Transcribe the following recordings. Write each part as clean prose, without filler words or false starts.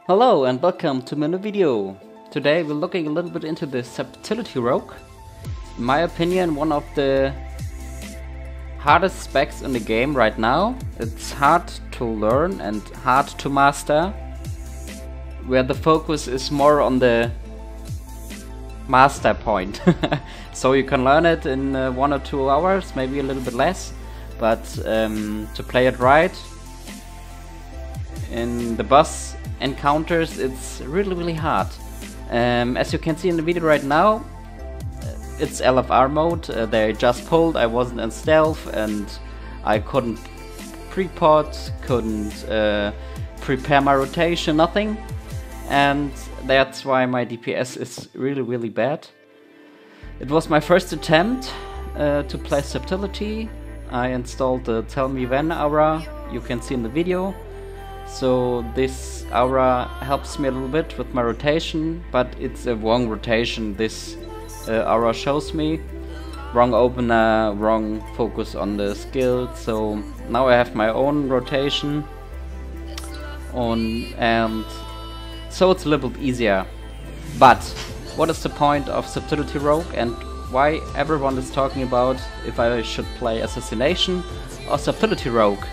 Hello and welcome to my new video. Today we're looking a little bit into the subtlety rogue. In my opinion, one of the hardest specs in the game right now. It's hard to learn and hard to master, where the focus is more on the master point. So you can learn it in 1 or 2 hours, maybe a little bit less, but to play it right in the boss encounters, it's really hard. As you can see in the video right now, it's LFR mode. They just pulled, I wasn't in stealth and I couldn't pre-pot, couldn't prepare my rotation, nothing. And that's why my DPS is really bad. It was my first attempt to play subtlety. I installed the Tell Me When aura, you can see in the video. So this aura helps me a little bit with my rotation, but it's a wrong rotation this aura shows me. Wrong opener, wrong focus on the skill. So now I have my own rotation on, and so it's a little bit easier. But what is the point of subtlety rogue and why everyone is talking about if I should play Assassination or subtlety rogue?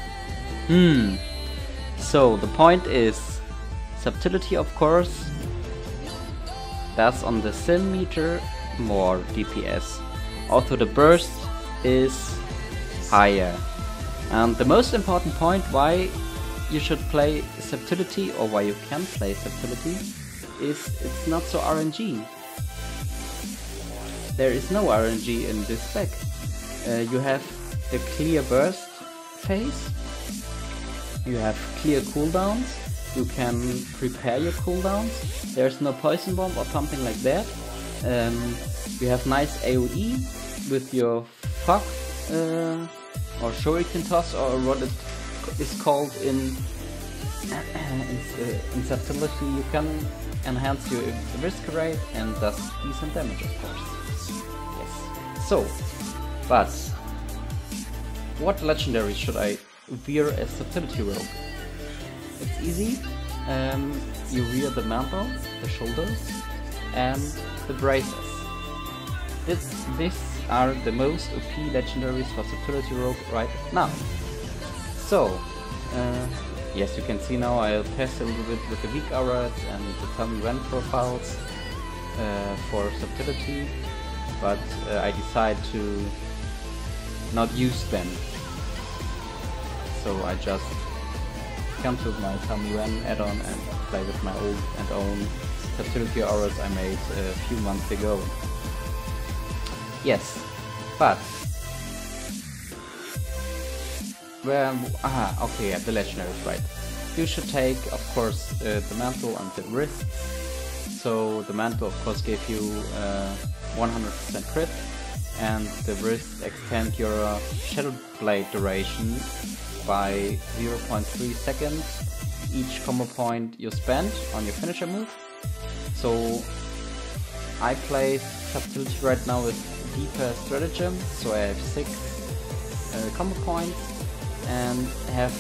So the point is, subtlety of course does on the sim meter more DPS, although the burst is higher. And the most important point why you should play subtlety, or why you can play subtlety, is it's not so RNG. There is no RNG in this spec. You have a clear burst phase. You have clear cooldowns, you can prepare your cooldowns, there's no poison bomb or something like that. You have nice AoE with your fog or shuriken toss, or what it is called in subtlety. You can enhance your risk rate and does decent damage, of course. Yes. So, but what legendary should I wear as subtlety rogue? It's easy. You wear the mantle, the shoulders, and the braces. These are the most OP legendaries for subtlety rogue right now. So, yes, you can see now I'll test a little bit with the weak auras and the Tell Me When profiles for subtlety, but I decide to not use them. So I just cancelled my Tell Me When add-on and play with my old and own subtlety auras I made a few months ago. Yes, but where? Okay, the legendary is right. You should take, of course, the mantle and the wrist. So the mantle, of course, gave you 100% crit, and the wrist extend your shadow blade duration by 0.3 seconds each combo point you spend on your finisher move. So I play subtlety right now with deeper stratagem, so I have 6 combo points and have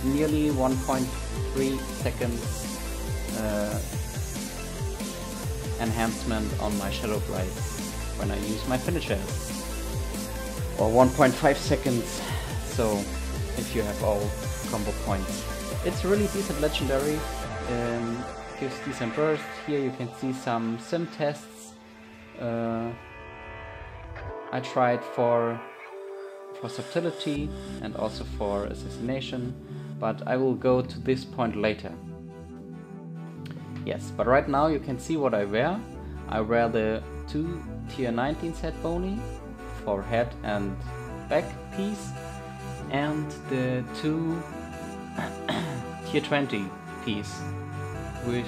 nearly 1.3 seconds enhancement on my shadow blade when I use my finishers. Or 1.5 seconds, so if you have all combo points. It's really decent legendary, gives decent burst. Here you can see some sim tests I tried for subtlety and also for assassination, but I will go to this point later. Yes, but right now you can see what I wear. I wear the 2 tier 19 set bony for head and back piece, and the 2 tier 20 piece with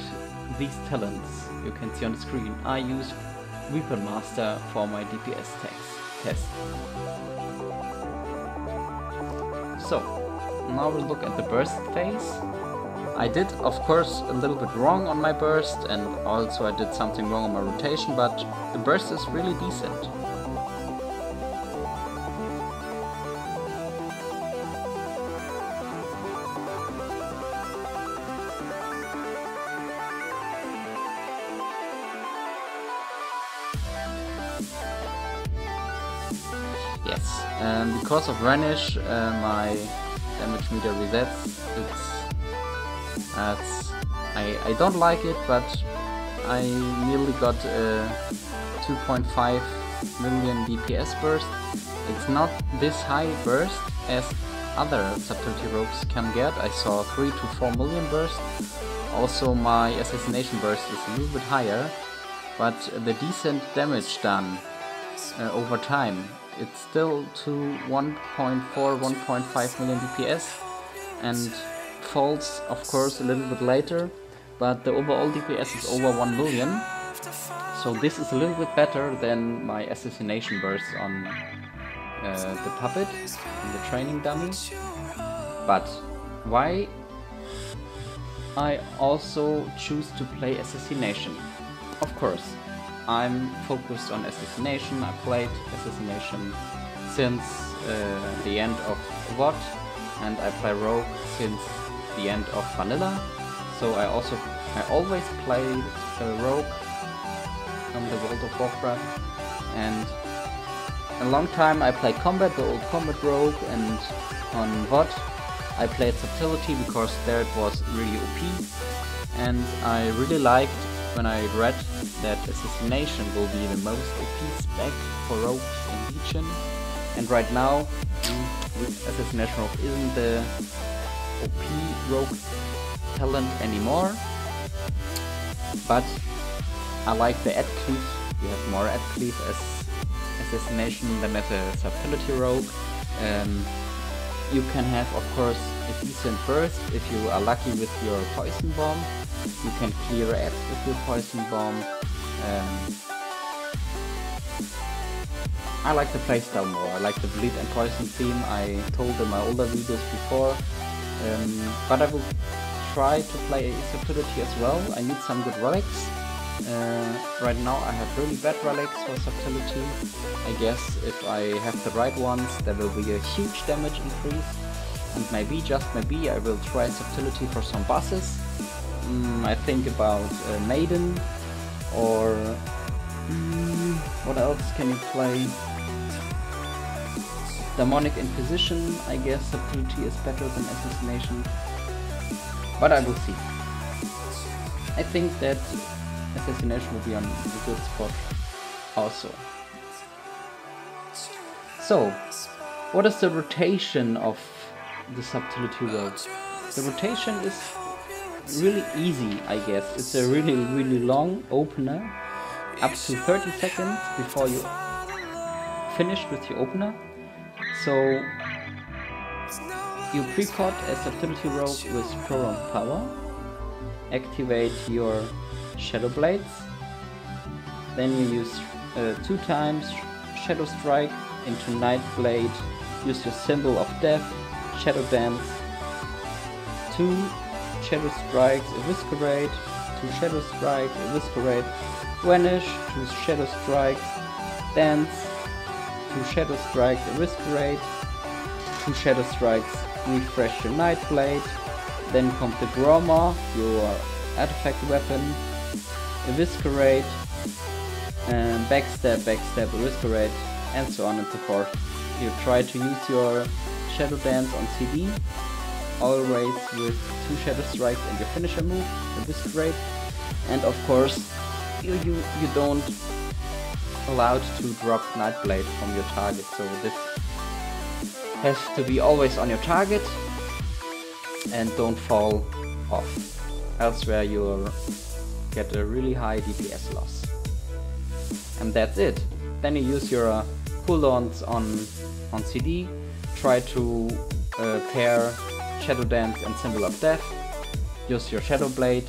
these talents you can see on the screen. I use Weapon Master for my DPS test. So now we'll look at the burst phase. I did, of course, a little bit wrong on my burst, and also I did something wrong on my rotation, but the burst is really decent. Yes, because of Vanish, my damage meter resets. I don't like it, but I nearly got a 2.5 million DPS burst. It's not this high burst as other subtlety rogues can get. I saw 3 to 4 million burst. Also my assassination burst is a little bit higher, but the decent damage done over time, it's still to 1.5 million DPS and falls of course a little bit later, but the overall DPS is over 1 million. So this is a little bit better than my assassination burst on the puppet, on the training dummy. But why I also choose to play Assassination? Of course, I'm focused on Assassination. I played Assassination since the end of VOD, and I play Rogue since the end of Vanilla. So I always played Rogue on the World of Warcraft, and a long time I played Combat, the old Combat Rogue, and on VOD I played Subtlety because there it was really OP, and I really liked when I read that Assassination will be the most OP spec for rogues in Legion, and right now Assassination Rogue isn't the OP rogue talent anymore, but I like the ad cleave. You have more ad cleave as Assassination than as a Subtlety rogue. You can have, of course, a decent burst if you are lucky with your Poison Bomb. You can clear ads with your Poison Bomb. I like the playstyle more. I like the Bleed and Poison theme. I told in my older videos before. But I will try to play Subtlety as well. I need some good relics. Right now I have really bad relics for Subtlety. I guess if I have the right ones there will be a huge damage increase, and maybe, just maybe, I will try Subtlety for some bosses. I think about Maiden, or what else can you play? Demonic Inquisition. I guess Subtlety is better than Assassination, but I will see. I think that Assassination will be on a good spot also. So, what is the rotation of the Subtlety rogue? The rotation is really easy, I guess. It's a really long opener, up to 30 seconds before you finish with your opener. So, you precod a Subtlety rogue with prolonged power, activate your Shadow Blades, then you use 2 times Shadow Strike into Night Blade, use your Symbol of Death, Shadow Dance, 2 Shadow Strikes, Eviscerate, 2 Shadow Strikes, Eviscerate, Vanish, 2 Shadow Strikes, Dance, 2 Shadow Strikes, Eviscerate, 2 Shadow Strikes, refresh your Night Blade, then comes the Groma, your artifact weapon, Eviscerate, and backstab, Eviscerate, and so on and so forth. You try to use your Shadow Dance on CD, always with 2 Shadow Strikes and your finisher move, Eviscerate, and of course you don't allowed to drop Nightblade from your target, so this has to be always on your target and don't fall off, elsewhere you'll get a really high DPS loss. And that's it. Then you use your cooldowns on CD, try to pair Shadow Dance and Symbol of Death, use your Shadow Blade,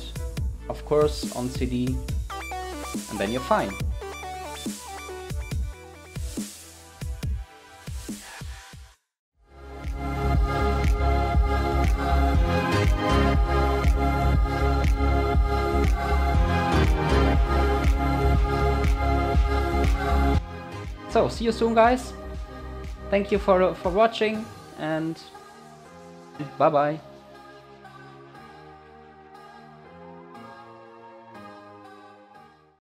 of course, on CD, and then you're fine. So, see you soon, guys. Thank you for watching, and bye bye.